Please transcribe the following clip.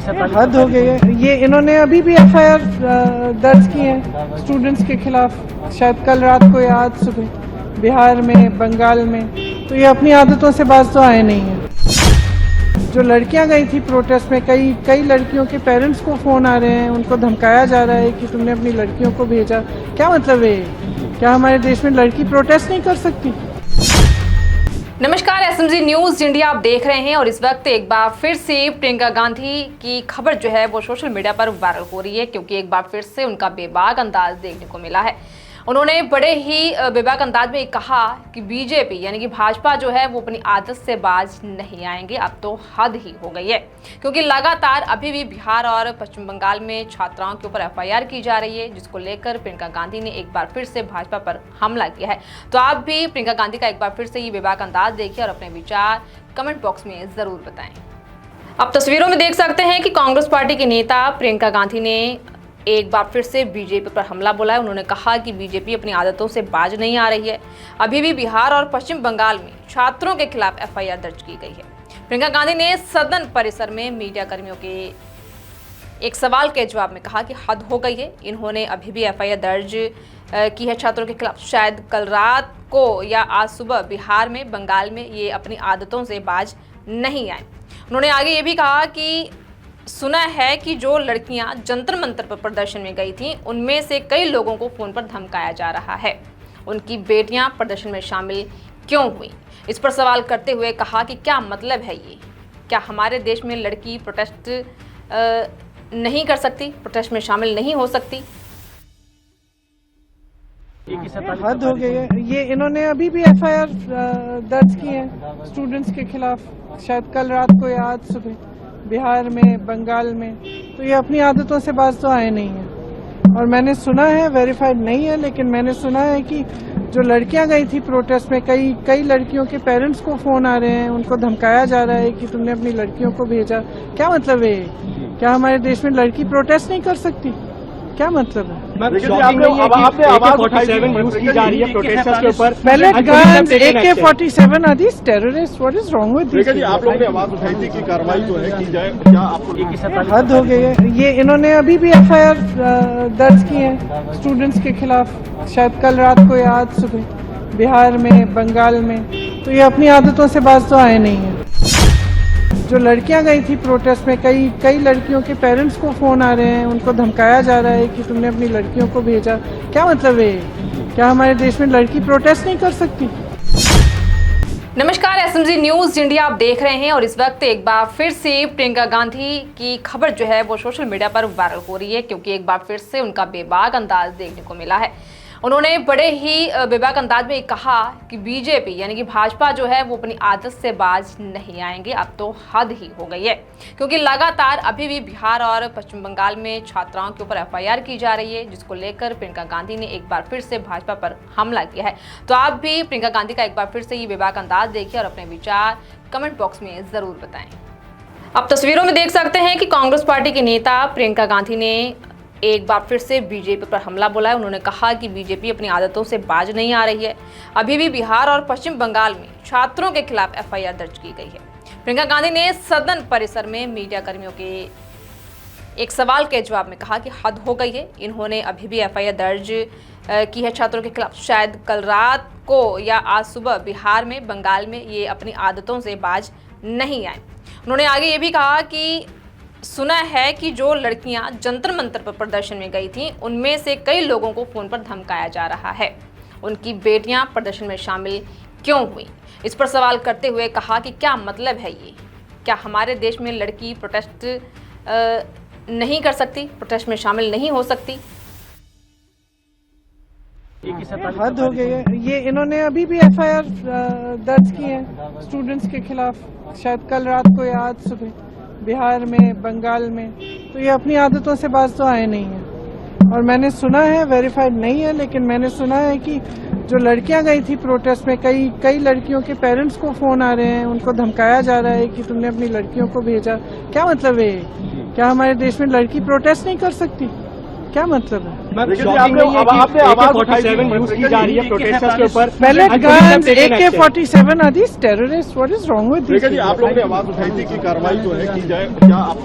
हद हो गई है। ये इन्होंने अभी भी एफआईआर दर्ज की है स्टूडेंट्स के खिलाफ, शायद कल रात को या आज सुबह, बिहार में, बंगाल में। तो ये अपनी आदतों से बाज तो आए नहीं है। जो लड़कियां गई थी प्रोटेस्ट में, कई लड़कियों के पेरेंट्स को फोन आ रहे हैं, उनको धमकाया जा रहा है कि तुमने अपनी लड़कियों को भेजा। क्या मतलब है? क्या हमारे देश में लड़की प्रोटेस्ट नहीं कर सकती? नमस्कार, एसएमजी न्यूज इंडिया आप देख रहे हैं और इस वक्त एक बार फिर से प्रियंका गांधी की खबर जो है वो सोशल मीडिया पर वायरल हो रही है, क्योंकि एक बार फिर से उनका बेबाक अंदाज देखने को मिला है। उन्होंने बड़े ही बेबाक अंदाज में कहा कि बीजेपी यानी कि भाजपा जो है वो अपनी आदत से बाज नहीं आएंगे। अब तो हद ही हो गई है, क्योंकि लगातार अभी भी बिहार और पश्चिम बंगाल में छात्राओं के ऊपर एफआईआर की जा रही है, जिसको लेकर प्रियंका गांधी ने एक बार फिर से भाजपा पर हमला किया है। तो आप भी प्रियंका गांधी का एक बार फिर से ये बेबाक अंदाज देखिए और अपने विचार कमेंट बॉक्स में जरूर बताएं। आप तस्वीरों में देख सकते हैं कि कांग्रेस पार्टी की नेता प्रियंका गांधी ने एक बार फिर से बीजेपी पर हमला बोला है। उन्होंने कहा कि बीजेपी अपनी आदतों से बाज नहीं आ रही है। अभी भी बिहार और पश्चिम बंगाल में छात्रों के खिलाफ एफआईआर दर्ज की गई है। प्रियंका गांधी ने सदन परिसर में मीडिया कर्मियों के एक सवाल के जवाब में कहा कि हद हो गई है। इन्होंने अभी भी एफआईआर दर्ज की है छात्रों के खिलाफ, शायद कल रात को या आज सुबह बिहार में, बंगाल में ये अपनी आदतों से बाज नहीं आए। उन्होंने आगे ये भी कहा कि सुना है कि जो लड़कियां जंतर मंतर पर प्रदर्शन में गई थीं, उनमें से कई लोगों को फोन पर धमकाया जा रहा है। उनकी बेटियां प्रदर्शन में शामिल क्यों हुई? इस पर सवाल करते हुए कहा कि क्या मतलब है ये? क्या हमारे देश में लड़की प्रोटेस्ट नहीं कर सकती, प्रोटेस्ट में शामिल नहीं हो सकती? हद हो गई है। ये इन्होंने अभी भी एफआईआर दर्ज की है स्टूडेंट्स के खिलाफ, शायद कल रात को या आज सुबह, बिहार में, बंगाल में। तो ये अपनी आदतों से बाज तो आए नहीं है। और मैंने सुना है, वेरीफाइड नहीं है, लेकिन मैंने सुना है कि जो लड़कियां गई थी प्रोटेस्ट में, कई लड़कियों के पेरेंट्स को फोन आ रहे हैं, उनको धमकाया जा रहा है कि तुमने अपनी लड़कियों को भेजा। क्या मतलब है? क्या हमारे देश में लड़की प्रोटेस्ट नहीं कर सकती? क्या मतलब है? AK-47 आदि terrorist, what is wrong with this? आप लोगों ने आवाज उठाई थी कि कार्रवाई जो है की जाए, क्या आपको हद हो गई है। ये इन्होंने अभी भी एफआईआर दर्ज की है स्टूडेंट्स के खिलाफ, शायद कल रात को या आज सुबह, बिहार में, बंगाल में। तो ये अपनी आदतों से बाज तो आए नहीं है। जो लड़कियां गई थी प्रोटेस्ट में, कई लड़कियों के पेरेंट्स को फोन आ रहे हैं, उनको धमकाया जा रहा है कि तुमने अपनी लड़कियों को भेजा। क्या मतलब है? क्या हमारे देश में लड़की प्रोटेस्ट नहीं कर सकती? नमस्कार, एसएमजी न्यूज इंडिया आप देख रहे हैं और इस वक्त एक बार फिर से प्रियंका गांधी की खबर जो है वो सोशल मीडिया पर वायरल हो रही है, क्योंकि एक बार फिर से उनका बेबाक अंदाज देखने को मिला है। उन्होंने बड़े ही बेबाक अंदाज में कहा कि बीजेपी यानी कि भाजपा जो है वो अपनी आदत से बाज नहीं आएंगे। अब तो हद ही हो गई है, क्योंकि लगातार अभी भी बिहार और पश्चिम बंगाल में छात्राओं के ऊपर एफआईआर की जा रही है, जिसको लेकर प्रियंका गांधी ने एक बार फिर से भाजपा पर हमला किया है। तो आप भी प्रियंका गांधी का एक बार फिर से ये बेबाक अंदाज देखिए और अपने विचार कमेंट बॉक्स में जरूर बताएं। आप तस्वीरों में देख सकते हैं कि कांग्रेस पार्टी की नेता प्रियंका गांधी ने एक बार फिर से बीजेपी पर हमला बोला है। उन्होंने कहा कि बीजेपी अपनी आदतों से बाज नहीं आ रही है। अभी भी बिहार और पश्चिम बंगाल में छात्रों के खिलाफ एफआईआर दर्ज की गई है। प्रियंका गांधी ने सदन परिसर में मीडिया कर्मियों के एक सवाल के जवाब में कहा कि हद हो गई है। इन्होंने अभी भी एफआईआर दर्ज की है छात्रों के खिलाफ, शायद कल रात को या आज सुबह, बिहार में, बंगाल में ये अपनी आदतों से बाज नहीं आए। उन्होंने आगे ये भी कहा कि सुना है कि जो लड़कियां जंतर मंतर पर प्रदर्शन में गई थीं, उनमें से कई लोगों को फोन पर धमकाया जा रहा है। उनकी बेटियां प्रदर्शन में शामिल क्यों हुई? इस पर सवाल करते हुए कहा कि क्या मतलब है ये? क्या हमारे देश में लड़की प्रोटेस्ट नहीं कर सकती, प्रोटेस्ट में शामिल नहीं हो सकती? हद हो गई है। ये इन्होंने अभी भी एफआईआर दर्ज की है स्टूडेंट्स के खिलाफ, शायद कल रात को या आज सुबह, बिहार में, बंगाल में। तो ये अपनी आदतों से बाज तो आए नहीं है। और मैंने सुना है, वेरीफाइड नहीं है, लेकिन मैंने सुना है कि जो लड़कियां गई थी प्रोटेस्ट में, कई लड़कियों के पेरेंट्स को फोन आ रहे हैं, उनको धमकाया जा रहा है कि तुमने अपनी लड़कियों को भेजा। क्या मतलब है? क्या हमारे देश में लड़की प्रोटेस्ट नहीं कर सकती? क्या मतलब है? AK-47 आदि terrorist, what is wrong with this? आप लोगों ने आवाज उठाई थी कि कार्रवाई जो है की जाए, क्या आपको